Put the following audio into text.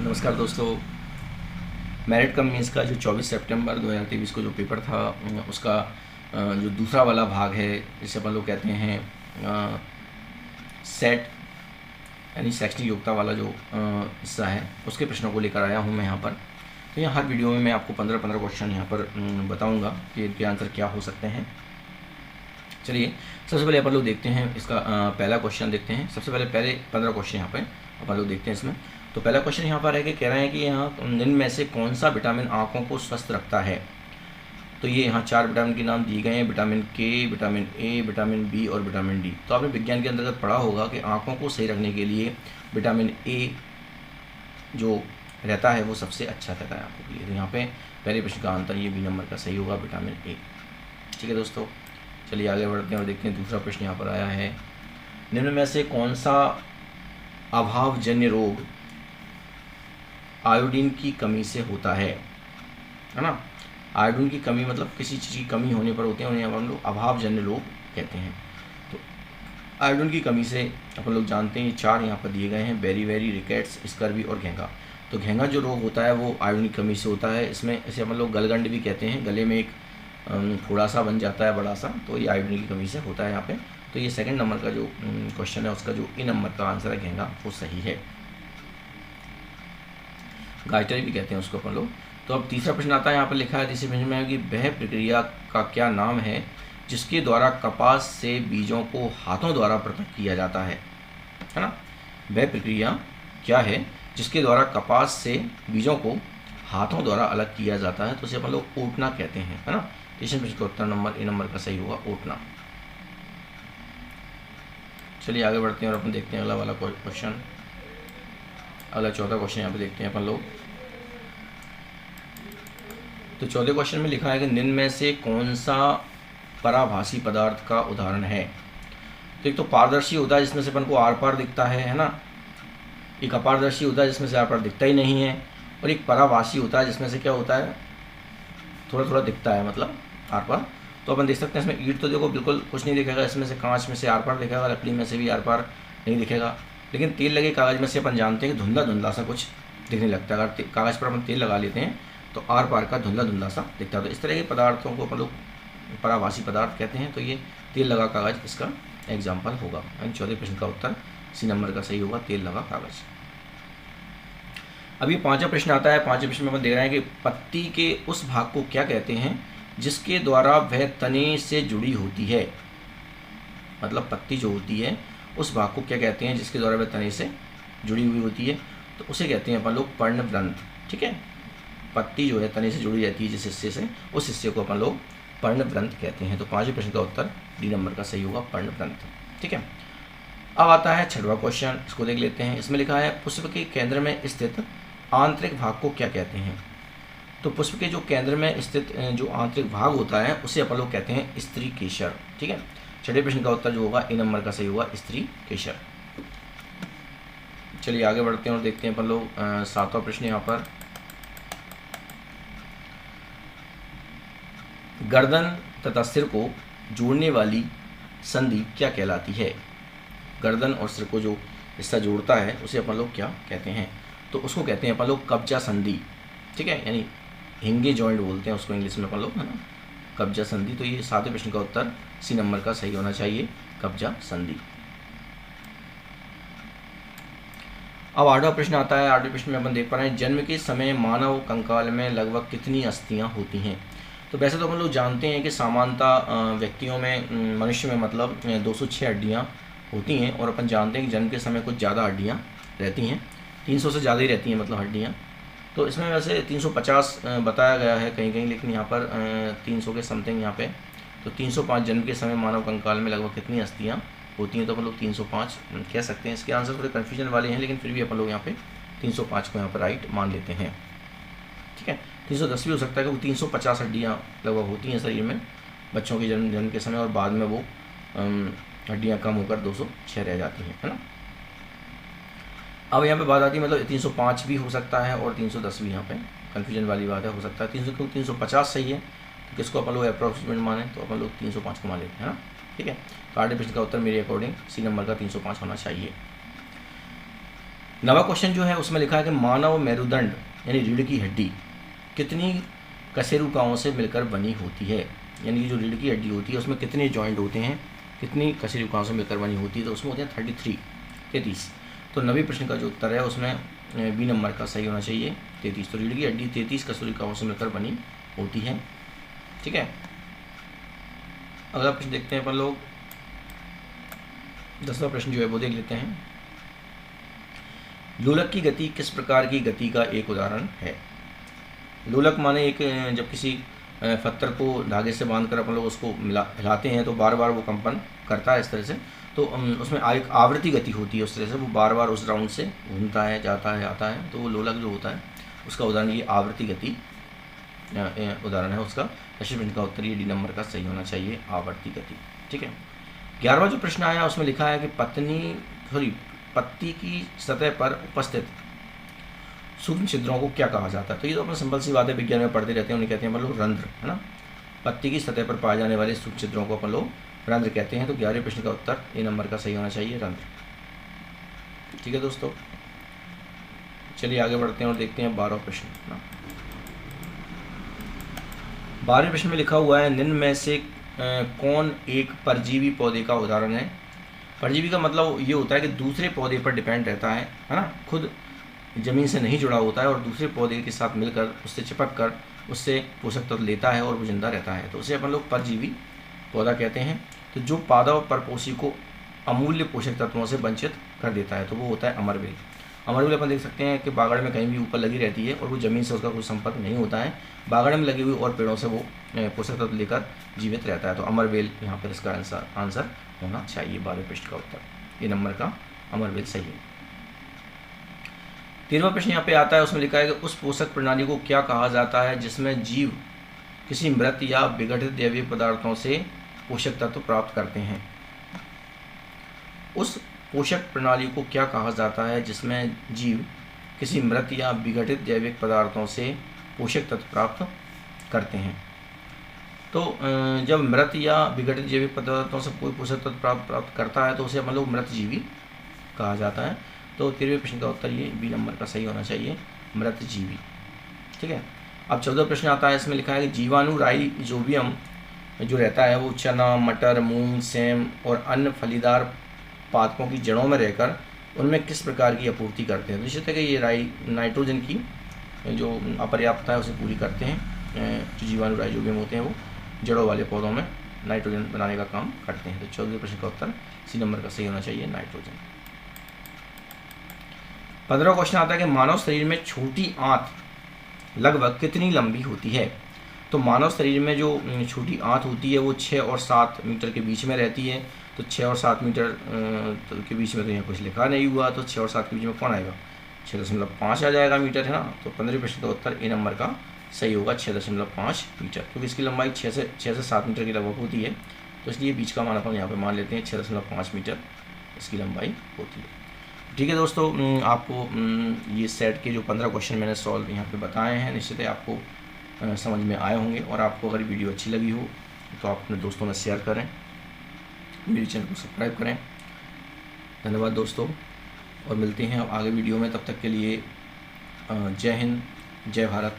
नमस्कार दोस्तों। Merit come means का जो 24 सितंबर 2023 को जो पेपर था उसका जो दूसरा वाला भाग है जिसे अपन लोग कहते हैं सेट यानी शैक्षणिक योग्यता वाला जो हिस्सा है उसके प्रश्नों को लेकर आया हूँ मैं यहाँ पर। तो यहाँ हर वीडियो में मैं आपको 15 क्वेश्चन यहाँ पर बताऊँगा कि इनके आंसर क्या हो सकते हैं। चलिए सबसे पहले अपन लोग देखते हैं इसका पहला क्वेश्चन देखते हैं। सबसे पहले 15 क्वेश्चन यहाँ पे अपन लोग देखते हैं इसमें। तो पहला क्वेश्चन यहाँ पर है कि कह रहे हैं कि यहाँ निम्न में से कौन सा विटामिन आँखों को स्वस्थ रखता है। तो ये यहाँ 4 विटामिन के नाम दिए गए हैं, विटामिन के, विटामिन ए, विटामिन बी और विटामिन डी। तो आपने विज्ञान के अंतर्गत पढ़ा होगा कि आँखों को सही रखने के लिए विटामिन ए जो रहता है वो सबसे अच्छा रहता है आँखों के लिए। तो यहाँ पे पहले प्रश्न का आंसर ये बी नंबर का सही होगा, विटामिन ए। ठीक है दोस्तों, चलिए आगे बढ़ते हैं और देखते हैं दूसरा प्रश्न यहाँ पर आया है। निम्न में से कौन सा अभावजन्य रोग आयोडीन की कमी से होता है ना। आयोडीन की कमी मतलब किसी चीज़ की कमी होने पर होते हैं, उन्हें हम लोग अभावजन्य रोग कहते हैं। तो आयोडीन की कमी से अपन लोग जानते हैं 4 यहाँ पर दिए गए हैं, बेरीबेरी, रिकेट्स, स्कर्वी और घेंघा। तो घेंघा जो रोग होता है वो आयोडीन की कमी से होता है। इसमें इसे अपन लोग गलगंड भी कहते हैं, गले में एक फोड़ा सा बन जाता है बड़ा सा, तो ये आयोडीन की कमी से होता है यहाँ पे। तो ये सेकंड नंबर का जो क्वेश्चन है उसका जो ए नंबर का आंसर है घेंघा वो सही है। गाइटर भी कहते हैं उसको अपन लोग। तो अब तीसरा प्रश्न आता है, यहाँ पर लिखा है जिसे समझ में है कि वह प्रक्रिया का क्या नाम है जिसके द्वारा कपास से बीजों को हाथों द्वारा पृथक किया जाता है ना। वह प्रक्रिया क्या है जिसके द्वारा कपास से बीजों को हाथों द्वारा अलग किया जाता है। तो उसे अपन लोग ओटना कहते हैं, है ना। तीसरे प्रश्न का उत्तर नंबर ए नंबर का सही होगा, ओटना। चलिए आगे बढ़ते हैं और अपन देखते हैं अगला वाला क्वेश्चन। अगला चौथा क्वेश्चन यहाँ पे देखते हैं अपन लोग। तो चौथे क्वेश्चन में लिखा है कि निम्न में से कौन सा पराभासी पदार्थ का उदाहरण है। तो एक तो पारदर्शी होता है जिसमें से अपन को आर पार दिखता है ना। एक अपारदर्शी होता है जिसमें से आर पार दिखता ही नहीं है, और एक पराभासी होता है जिसमें से क्या होता है थोड़ा थोड़ा दिखता है, मतलब आर पार। तो अपन देख सकते हैं इसमें ईंट तो देखो बिल्कुल कुछ नहीं दिखेगा, इसमें से कांच में से आर पार दिखेगा, लकड़ी में से भी आर पार नहीं दिखेगा। लेकिन तेल लगे कागज़ में से अपन जानते हैं कि धुंधला धुंधला सा कुछ दिखने लगता है। अगर कागज़ पर अपन तेल लगा लेते हैं तो आर पार का धुंधला धुंधला सा दिखता है। तो इस तरह के पदार्थों को अपन लोग पराभासी पदार्थ कहते हैं। तो ये तेल लगा कागज़ इसका एग्जाम्पल होगा। यानी चौथे प्रश्न का उत्तर सी नंबर का सही होगा, तेल लगा कागज़। अभी पांचवा प्रश्न आता है। पांचवें प्रश्न में अपन देख रहे हैं कि पत्ती के उस भाग को क्या कहते हैं जिसके द्वारा वह तने से जुड़ी होती है। मतलब पत्ती जो होती है उस भाग को क्या कहते हैं जिसके द्वारा वह तने से जुड़ी हुई होती है। तो उसे कहते हैं अपन लोग पर्णवृंत। ठीक है, पत्ती जो है तने से जुड़ी रहती है जिस हिस्से से, उस हिस्से को अपन लोग पर्णवृंत कहते हैं। तो पांचवें प्रश्न का उत्तर डी नंबर का सही होगा, पर्णवृंत। ठीक है, अब आता है छठवां क्वेश्चन, इसको देख लेते हैं। इसमें लिखा है पुष्प के केंद्र में स्थित आंतरिक भाग को क्या कहते हैं। तो पुष्प के जो केंद्र में स्थित जो आंतरिक भाग होता है उसे अपन लोग कहते हैं स्त्री केशर। ठीक है, छठे प्रश्न का उत्तर जो होगा ए नंबर का सही होगा, स्त्री केशर। चलिए आगे बढ़ते हैं और देखते हैं अपन लोग सातवां प्रश्न यहाँ पर। गर्दन तथा सिर को जोड़ने वाली संधि क्या कहलाती है। गर्दन और सिर को जो हिस्सा जोड़ता है उसे अपन लोग क्या कहते हैं। तो उसको कहते हैं अपन लोग कब्जा संधि। ठीक है, यानी हिंगे जॉइंट बोलते हैं उसको इंग्लिश में अपन लोग, है ना, कब्जा संधि। तो ये सातवें प्रश्न का उत्तर सी नंबर का सही होना चाहिए, कब्जा संधि। अब आठवां प्रश्न आता है। आठवें प्रश्न में अपन देख पा रहे हैं जन्म के समय मानव कंकाल में लगभग कितनी अस्थियां होती हैं। तो वैसे तो अपन लोग जानते हैं कि सामान्यतः व्यक्तियों में, मनुष्य में मतलब 206 हड्डियाँ होती हैं, और अपन जानते हैं कि जन्म के समय कुछ ज़्यादा हड्डियाँ रहती हैं, 300 से ज़्यादा ही रहती हैं मतलब हड्डियाँ। तो इसमें वैसे 350 बताया गया है कहीं कहीं, लेकिन यहाँ पर 300 के समथिंग यहाँ पे। तो 305 जन्म के समय मानव कंकाल में लगभग कितनी अस्थियाँ होती हैं। तो अपन लोग 305 कह सकते हैं। इसके आंसर थोड़े कन्फ्यूजन वाले हैं, लेकिन फिर भी अपन लोग यहाँ पे 305 को यहाँ पर राइट मान लेते हैं। ठीक है, 310 भी हो सकता है क्योंकि 350 हड्डियाँ लगभग होती हैं शरीर में बच्चों के जन्म के समय, और बाद में वो हड्डियाँ कम होकर 206 रह जाती हैं, है ना। अब यहाँ पे बात आती है, मतलब 305 भी हो सकता है और 310 भी, यहाँ पे कन्फ्यूजन वाली बात है। हो सकता है 350 सही है, तो किसको अपन लोग अप्रॉक्सीमेट माने, तो अपन लोग 305 को मान लेते हैं ना। ठीक है, तो आठवें प्रश्न का उत्तर मेरे अकॉर्डिंग सी नंबर का 305 होना चाहिए। नवा क्वेश्चन जो है उसमें लिखा है कि मानव मेरुदंड यानी रीढ़ की हड्डी कितनी कशेरुकाओं से मिलकर बनी होती है, यानी कि जो रीढ़ की हड्डी होती है उसमें कितने जॉइंट होते हैं, कितनी कशेरुकाओं से मिलकर बनी होती है, तो उसमें होते हैं 33। तो 90 प्रश्न का जो उत्तर है उसमें बी नंबर का सही होना चाहिए 33। तो रीढ़ की हड्डी 33 कशेरुकाओं से मिलकर बनी होती है। ठीक है, अगला प्रश्न देखते हैं अपन लोग। 10वां प्रश्न जो है वो देख लेते हैं। लोलक की गति किस प्रकार की गति का एक उदाहरण है। लोलक माने एक, जब किसी पत्थर को धागे से बांधकर अपन लोग उसको हिलाते हैं तो बार बार वो कंपन करता है इस तरह से, तो उसमें एक आवृत्ति गति होती है उस तरह से, वो बार बार उस राउंड से घूमता है, जाता है, आता है, तो वो लोलक जो होता है उसका उदाहरण ये आवृत्ति गति उदाहरण है उसका। प्रश्न का उत्तर ये डी नंबर का सही होना चाहिए, आवर्ती गति। ठीक है, 11वां जो प्रश्न आया उसमें लिखा है कि पत्ती की सतह पर उपस्थित सूक्ष्म छिद्रों को क्या कहा जाता है। तो ये तो अपन सिंपल सी बातें विज्ञान में पढ़ते रहते हैं, उन्हें कहते हैं अपन लोग रंध्र, है ना। पत्ती की सतह पर पाए जाने वाले सूक्ष्म छिद्रों को अपन लोग रंध्र कहते हैं। तो 11वें प्रश्न का उत्तर ए नंबर का सही होना चाहिए, रंध्र। ठीक है दोस्तों, चलिए आगे बढ़ते हैं और देखते हैं 12वां प्रश्न। 12वें प्रश्न में लिखा हुआ है निम्न में से कौन एक परजीवी पौधे का उदाहरण है। परजीवी का मतलब ये होता है कि दूसरे पौधे पर डिपेंड रहता है ना, खुद ज़मीन से नहीं जुड़ा होता है और दूसरे पौधे के साथ मिलकर उससे चिपक कर उससे पोषक तत्व लेता है और वो जिंदा रहता है, तो उसे अपन लोग परजीवी पौधा कहते हैं। तो जो पादप परपोषी को अमूल्य पोषक तत्वों से वंचित कर देता है तो वो होता है अमरवेल। अमरवेल अपन देख सकते हैं कि बागड़ में कहीं भी ऊपर लगी रहती है और वो ज़मीन से उसका कोई संपर्क नहीं होता है, बागड़ में लगी हुई और पेड़ों से वो पोषक तत्व लेकर जीवित रहता है। तो अमरवेल यहाँ पर इसका आंसर होना चाहिए 12वें प्रश्न का उत्तर, ये नंबर का अमरवेल सही है। 13वां प्रश्न यहाँ पे आता है, उसमें लिखा है कि उस पोषक प्रणाली को क्या कहा जाता है जिसमें जीव किसी मृत या विघटित जैविक पदार्थों से पोषक तत्व प्राप्त करते हैं। उस पोषक प्रणाली को क्या कहा जाता है जिसमें जीव किसी मृत या विघटित जैविक पदार्थों से पोषक तत्व प्राप्त करते हैं। तो जब मृत या विघटित जैविक पदार्थों से कोई पोषक तत्व प्राप्त करता है तो उसे हम लोग मृतजीवी कहा जाता है। तो 13वें प्रश्न का उत्तर ये बी नंबर का सही होना चाहिए, मृतजीवी। ठीक है, अब 14वां प्रश्न आता है, इसमें लिखा है कि जीवाणु राइजोबियम जो रहता है वो चना, मटर, मूंग, सेम और अन्य फलीदार पादपों की जड़ों में रहकर उनमें किस प्रकार की आपूर्ति करते हैं। निश्चित है कि ये नाइट्रोजन की जो अपर्याप्तता है उसे पूरी करते हैं। जो जीवाणु राइजोबियम होते हैं वो जड़ों वाले पौधों में नाइट्रोजन बनाने का काम करते हैं। तो 14वें प्रश्न का उत्तर सी नंबर का सही होना चाहिए, नाइट्रोजन। 15वां क्वेश्चन आता है कि मानव शरीर में छोटी आंत लगभग कितनी लंबी होती है। तो मानव शरीर में जो छोटी आंत होती है वो 6 और 7 मीटर के बीच में रहती है। तो 6 और 7 मीटर के बीच में तो यहाँ कुछ लिखा नहीं हुआ, तो 6 और 7 के बीच में कौन आएगा, 6.5 आ जाएगा मीटर, है ना। तो 15वें प्रश्न का उत्तर ए नंबर का सही होगा, 6.5 मीटर, क्योंकि इसकी लंबाई 6 से 7 मीटर की लगभग होती है, तो इसलिए बीच का मान अपन यहाँ पे मान लेते हैं 6.5 मीटर इसकी लंबाई होती है। ठीक है दोस्तों, आपको ये सेट के जो 15 क्वेश्चन मैंने सॉल्व यहाँ पे बताए हैं, निश्चित है आपको समझ में आए होंगे। और आपको अगर वीडियो अच्छी लगी हो तो आप अपने दोस्तों में शेयर करें, मेरे चैनल को सब्सक्राइब करें। धन्यवाद दोस्तों, और मिलते हैं अब आगे वीडियो में। तब तक के लिए जय हिंद, जय भारत।